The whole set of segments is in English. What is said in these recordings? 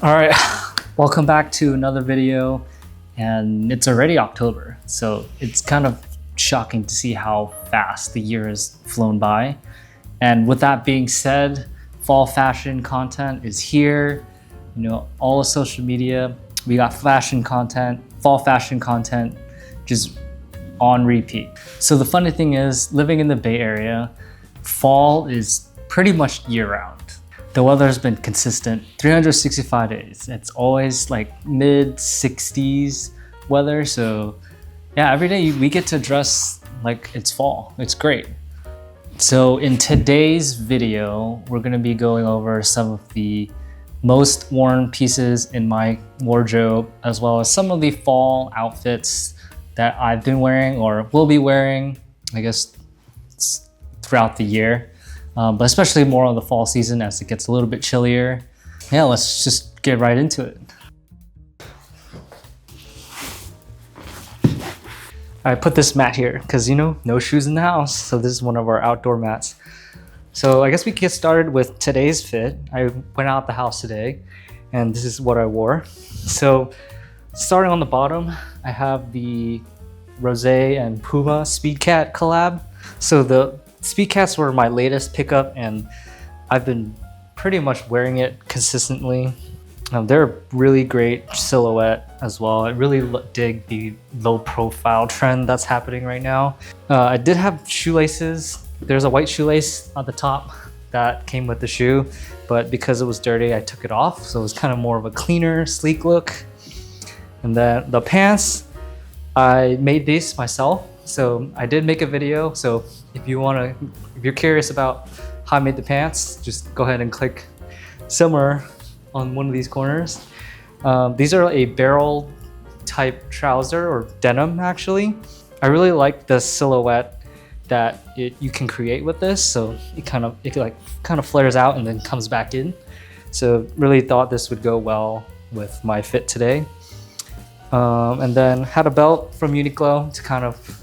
All right, welcome back to another video, and it's already October, so it's kind of shocking to see how fast the year has flown by. And with that being said, fall fashion content is here. You know, all of social media, we got fashion content, fall fashion content, just on repeat. So the funny thing is, living in the Bay Area, fall is pretty much year-round. The weather has been consistent 365 days. It's always like mid 60s weather. So yeah, every day we get to dress like it's fall. It's great. So in today's video, we're gonna be going over some of the most worn pieces in my wardrobe, as well as some of the fall outfits that I've been wearing or will be wearing, I guess, throughout the year. But especially more on the fall season as it gets a little bit chillier. Yeah, let's just get right into it. I put this mat here because, you know, no shoes in the house. So this is one of our outdoor mats. So I guess we can get started with today's fit. I went out the house today and this is what I wore. So starting on the bottom, I have the Rosé and Puma Speedcat collab. So the Speedcats were my latest pickup and I've been pretty much wearing it consistently. They're a really great silhouette as well. I really dig the low profile trend that's happening right now. I did have shoelaces. There's a white shoelace at the top that came with the shoe, but because it was dirty, I took it off. So it was kind of more of a cleaner, sleek look. And then the pants, I made these myself. So I did make a video. So if you're curious about how I made the pants, just go ahead and click somewhere on one of these corners. These are a barrel type trouser or denim actually. I really like the silhouette that you can create with this. So it kind of flares out and then comes back in. So really thought this would go well with my fit today. And then had a belt from Uniqlo to kind of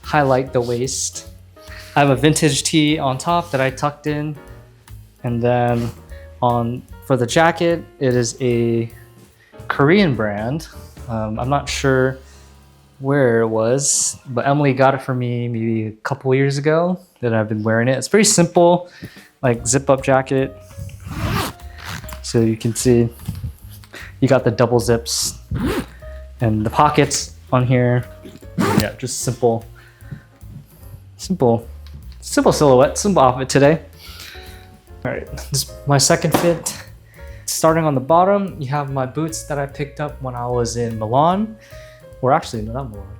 highlight the waist. I have a vintage tee on top that I tucked in. And then for the jacket, it is a Korean brand. I'm not sure where it was, but Emily got it for me maybe a couple years ago that I've been wearing it. It's pretty simple, like zip up jacket. So you can see you got the double zips and the pockets on here. Yeah, just simple silhouette, simple outfit today. All right, this is my second fit. Starting on the bottom, you have my boots that I picked up when I was in Milan, or actually not Milan.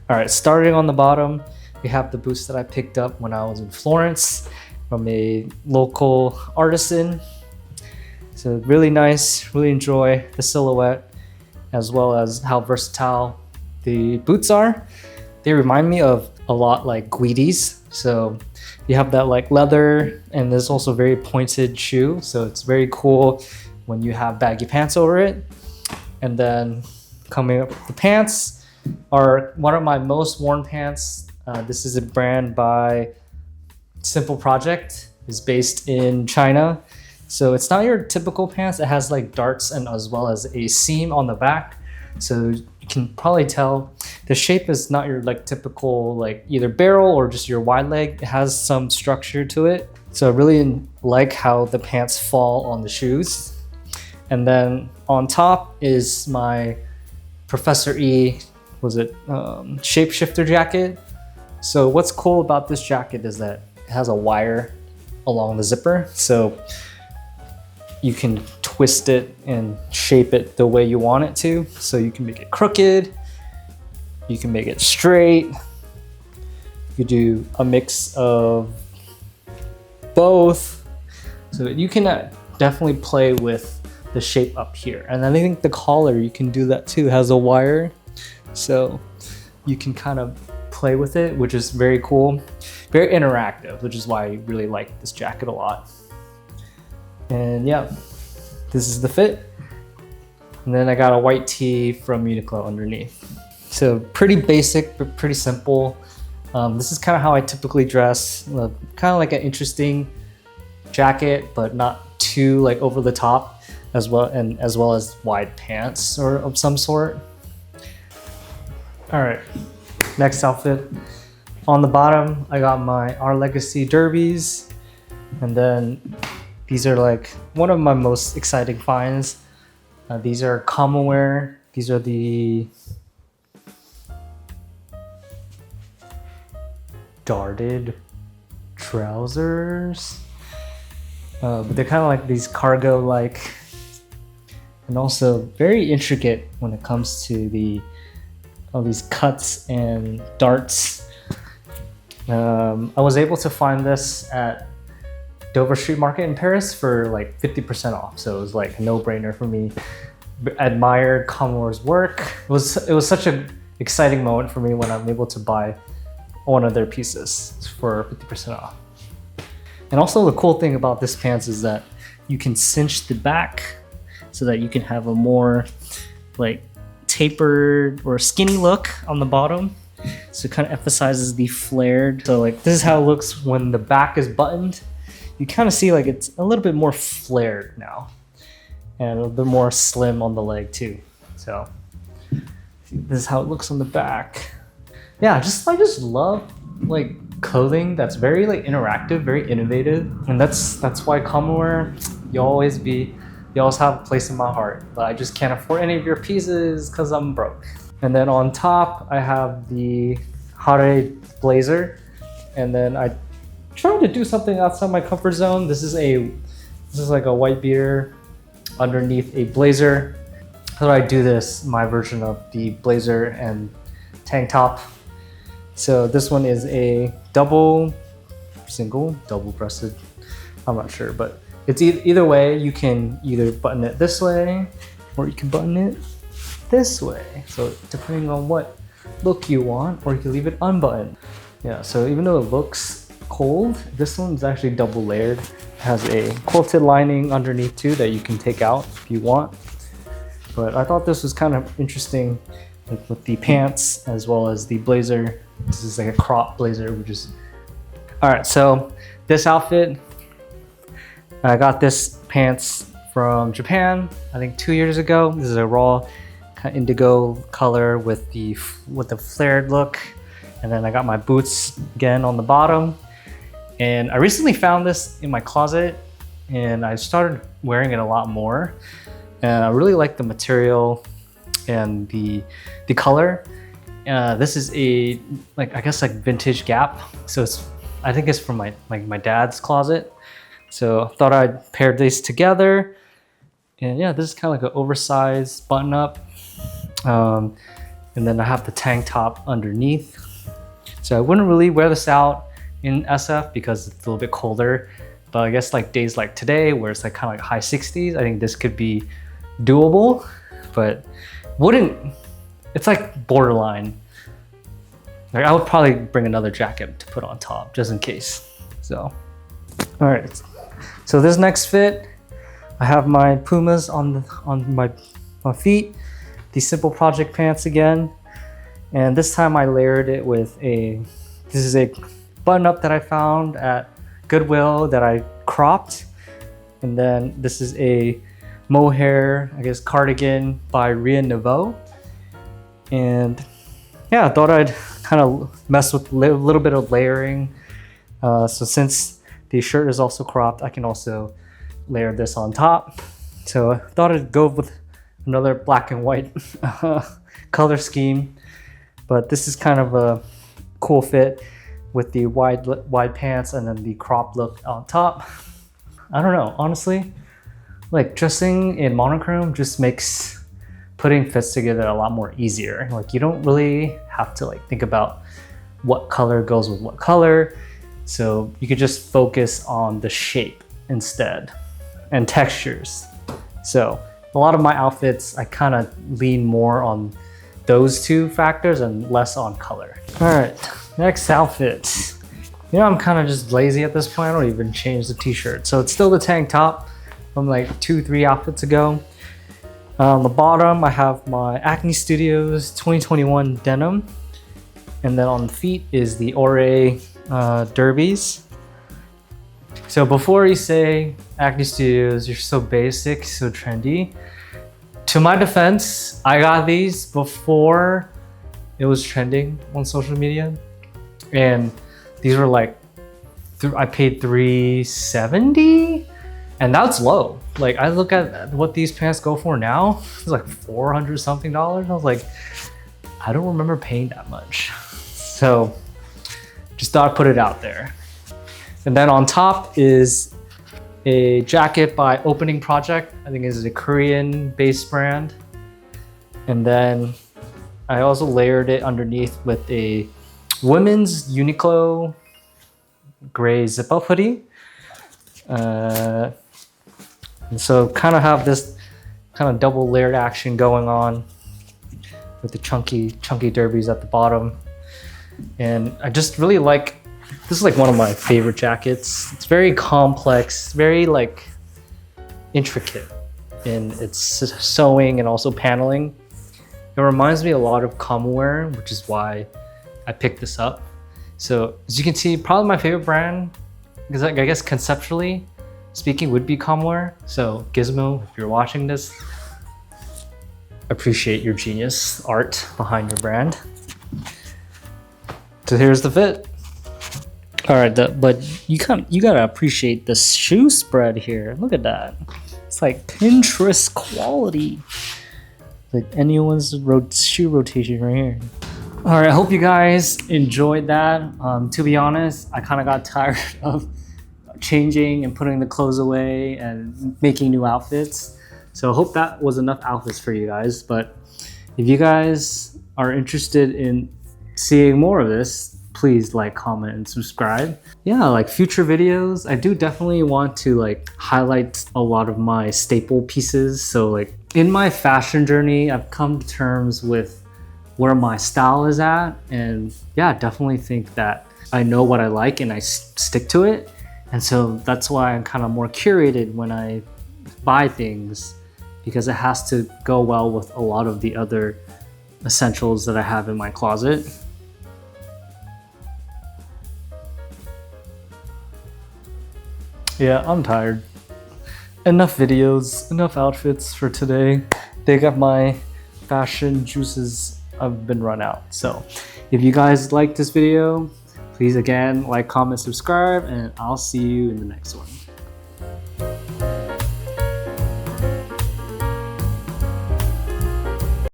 All right, starting on the bottom, we have the boots that I picked up when I was in Florence from a local artisan. So really nice, really enjoy the silhouette as well as how versatile the boots are. They remind me of a lot like Guidi's. So you have that like leather and there's also very pointed shoe. So it's very cool when you have baggy pants over it. And then coming up with the pants are one of my most worn pants. This is a brand by Simple Project. It's based in China. So it's not your typical pants. It has like darts and as well as a seam on the back. So you can probably tell the shape is not your like typical like either barrel or just your wide leg. It has some structure to it. So I really like how the pants fall on the shoes. And then on top is my Professor E, shapeshifter jacket. So what's cool about this jacket is that it has a wire along the zipper. So you can twist it and shape it the way you want it to. So you can make it crooked, you can make it straight, you do a mix of both. So you can definitely play with the shape up here. And then I think the collar, you can do that too. It has a wire. So you can kind of play with it, which is very cool. Very interactive, which is why I really like this jacket a lot. And yeah, this is the fit. And then I got a white tee from Uniqlo underneath. So pretty basic, but pretty simple. This is kind of how I typically dress. Kind of like an interesting jacket, but not too like over the top as well, and as well as wide pants or of some sort. All right, next outfit. On the bottom, I got my Our Legacy derbies, and then these are like one of my most exciting finds. These are Cmmawear. These are the darted trousers, but they're kind of like these cargo like, and also very intricate when it comes to all these cuts and darts. I was able to find this at Dover Street Market in Paris for like 50% off, so it was like a no-brainer for me. Admired Cmmawear's work. It was such an exciting moment for me when I'm able to buy one of their pieces for 50% off. And also the cool thing about this pants is that you can cinch the back so that you can have a more like tapered or skinny look on the bottom. So it kind of emphasizes the flared. So like this is how it looks when the back is buttoned. You kind of see like it's a little bit more flared now, and a little bit more slim on the leg too. So this is how it looks on the back. Yeah, I just love like clothing that's very like interactive, very innovative, and that's why Cmmawear, you always have a place in my heart. But I just can't afford any of your pieces because I'm broke. And then on top, I have the Hare blazer, and then I tried to do something outside my comfort zone. This is like a white beater underneath a blazer. How do I do this? My version of the blazer and tank top. So this one is a double breasted. I'm not sure, but it's either way. You can either button it this way, or you can button it this way. So depending on what look you want, or you can leave it unbuttoned. Yeah, so even though it looks cold, this one's actually double layered. It has a quilted lining underneath too that you can take out if you want. But I thought this was kind of interesting, like with the pants as well as the blazer. This is like a crop blazer, which is... All right, so this outfit, I got this pants from Japan, I think 2 years ago. This is a raw kind of indigo color with the flared look. And then I got my boots again on the bottom. And I recently found this in my closet, and I started wearing it a lot more. And I really like the material and the color. This is a I guess vintage Gap. So I think it's from my dad's closet. So I thought I'd pair these together. And yeah, this is kind of like an oversized button up. And then I have the tank top underneath. So I wouldn't really wear this out in SF because it's a little bit colder. But I guess like days like today where it's like kind of like high 60s, I think this could be doable, but it's like borderline. Like I would probably bring another jacket to put on top just in case. So, all right. So this next fit, I have my Pumas on my feet, the Simple Project pants again. And this time I layered it with this is a button up that I found at Goodwill that I cropped. And then this is a mohair, I guess, cardigan by Ria Nouveau. And yeah, I thought I'd kind of mess with a little bit of layering. So since the shirt is also cropped, I can also layer this on top. So I thought I'd go with another black and white color scheme. But this is kind of a cool fit with the wide pants and then the crop look on top. I don't know, honestly, like dressing in monochrome just makes putting fits together a lot more easier. Like you don't really have to like think about what color goes with what color. So you could just focus on the shape instead and textures. So a lot of my outfits, I kind of lean more on those two factors and less on color. All right, next outfit. You know, I'm kind of just lazy at this point. I don't even change the t-shirt. So it's still the tank top from like 2-3 outfits ago. On the bottom, I have my Acne Studios 2021 denim. And then on the feet is the Ore derbies. So before you say, Acne Studios, you're so basic, so trendy. To my defense, I got these before it was trending on social media. And these were like, I paid $370, and that's low. Like I look at what these pants go for now, it's like $400 something. I was like, I don't remember paying that much. So just thought I'd put it out there. And then on top is a jacket by Opening Project. I think it's a Korean based brand. And then I also layered it underneath with a women's Uniqlo gray zip up hoodie. And so kind of have this kind of double layered action going on with the chunky derbies at the bottom. And I just really like, this is like one of my favorite jackets. It's very complex, very like intricate in its sewing and also paneling. It reminds me a lot of Cmmawear, which is why I picked this up. So as you can see, probably my favorite brand, because I guess conceptually speaking would be Cmmawear. So Gizmo, if you're watching this, appreciate your genius art behind your brand. So here's the fit. All right, but you gotta appreciate the shoe spread here. Look at that. It's like Pinterest quality. Like anyone's shoe rotation right here. All right, I hope you guys enjoyed that. To be honest, I kind of got tired of changing and putting the clothes away and making new outfits. So I hope that was enough outfits for you guys. But if you guys are interested in seeing more of this, please like, comment, and subscribe. Yeah, like future videos, I do definitely want to like highlight a lot of my staple pieces. So like in my fashion journey, I've come to terms with where my style is at. And yeah, definitely think that I know what I like and I stick to it. And so that's why I'm kind of more curated when I buy things, because it has to go well with a lot of the other essentials that I have in my closet. Yeah, I'm tired. Enough videos, enough outfits for today. They got my fashion juices have been run out. So if you guys like this video, please again, like, comment, subscribe, and I'll see you in the next one.